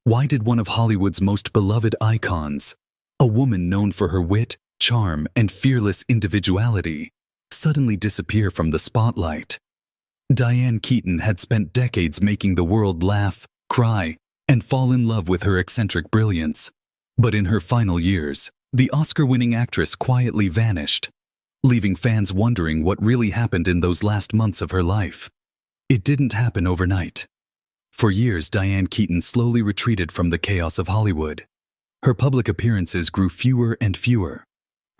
Why did one of Hollywood's most beloved icons, a woman known for her wit, charm, and fearless individuality, suddenly disappear from the spotlight? Diane Keaton had spent decades making the world laugh, cry, and fall in love with her eccentric brilliance. But in her final years, the Oscar-winning actress quietly vanished, leaving fans wondering what really happened in those last months of her life. It didn't happen overnight. For years, Diane Keaton slowly retreated from the chaos of Hollywood. Her public appearances grew fewer and fewer.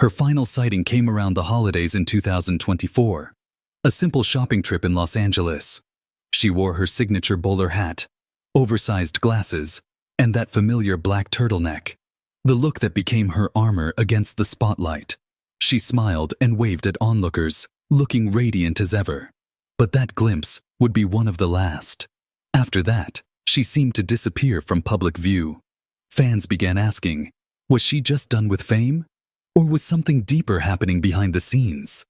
Her final sighting came around the holidays in 2024, a simple shopping trip in Los Angeles. She wore her signature bowler hat, oversized glasses, and that familiar black turtleneck, the look that became her armor against the spotlight. She smiled and waved at onlookers, looking radiant as ever. But that glimpse would be one of the last. After that, she seemed to disappear from public view. Fans began asking, was she just done with fame? Or was something deeper happening behind the scenes?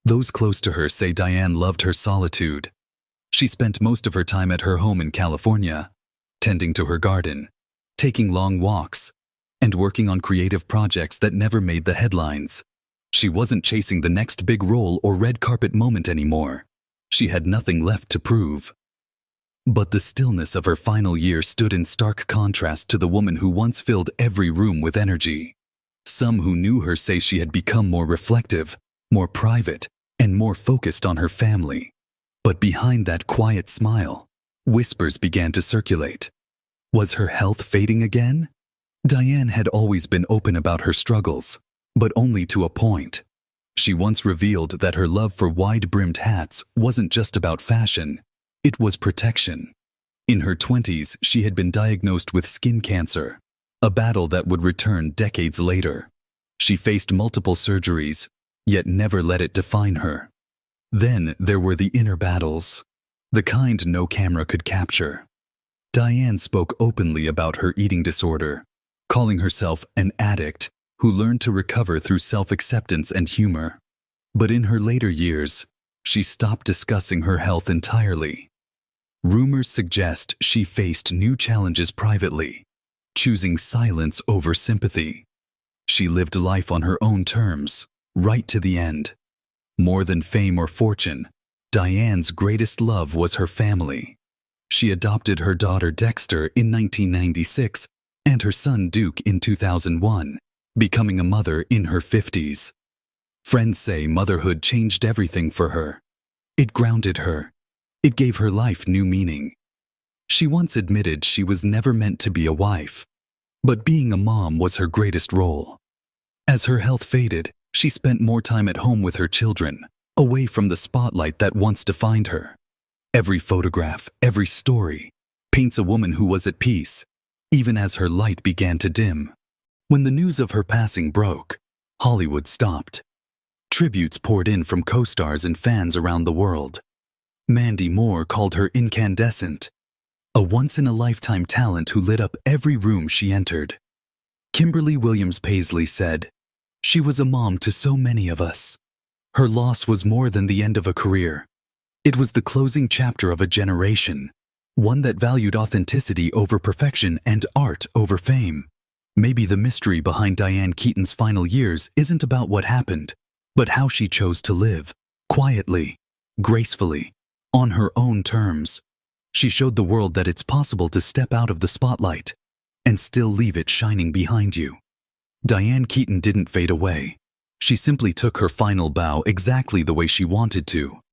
Those close to her say Diane loved her solitude. She spent most of her time at her home in California, tending to her garden, taking long walks, and working on creative projects that never made the headlines. She wasn't chasing the next big role or red carpet moment anymore. She had nothing left to prove. But the stillness of her final year stood in stark contrast to the woman who once filled every room with energy. Some who knew her say she had become more reflective, more private, and more focused on her family. But behind that quiet smile, whispers began to circulate. Was her health fading again? Diane had always been open about her struggles, but only to a point. She once revealed that her love for wide-brimmed hats wasn't just about fashion, it was protection. In her 20s, she had been diagnosed with skin cancer, a battle that would return decades later. She faced multiple surgeries, yet never let it define her. Then there were the inner battles, the kind no camera could capture. Diane spoke openly about her eating disorder, calling herself an addict who learned to recover through self-acceptance and humor. But in her later years, she stopped discussing her health entirely. Rumors suggest she faced new challenges privately, choosing silence over sympathy. She lived life on her own terms, right to the end. More than fame or fortune, Diane's greatest love was her family. She adopted her daughter Dexter in 1996 and her son Duke in 2001, becoming a mother in her 50s. Friends say motherhood changed everything for her. It grounded her. It gave her life new meaning. She once admitted she was never meant to be a wife, but being a mom was her greatest role. As her health faded, she spent more time at home with her children, away from the spotlight that once defined her. Every photograph, every story, paints a woman who was at peace, even as her light began to dim. When the news of her passing broke, Hollywood stopped. Tributes poured in from co-stars and fans around the world. Mandy Moore called her incandescent, a once-in-a-lifetime talent who lit up every room she entered. Kimberly Williams Paisley said, "She was a mom to so many of us. Her loss was more than the end of a career. It was the closing chapter of a generation, one that valued authenticity over perfection and art over fame." Maybe the mystery behind Diane Keaton's final years isn't about what happened, but how she chose to live, quietly, gracefully, on her own terms. She showed the world that it's possible to step out of the spotlight and still leave it shining behind you. Diane Keaton didn't fade away. She simply took her final bow exactly the way she wanted to,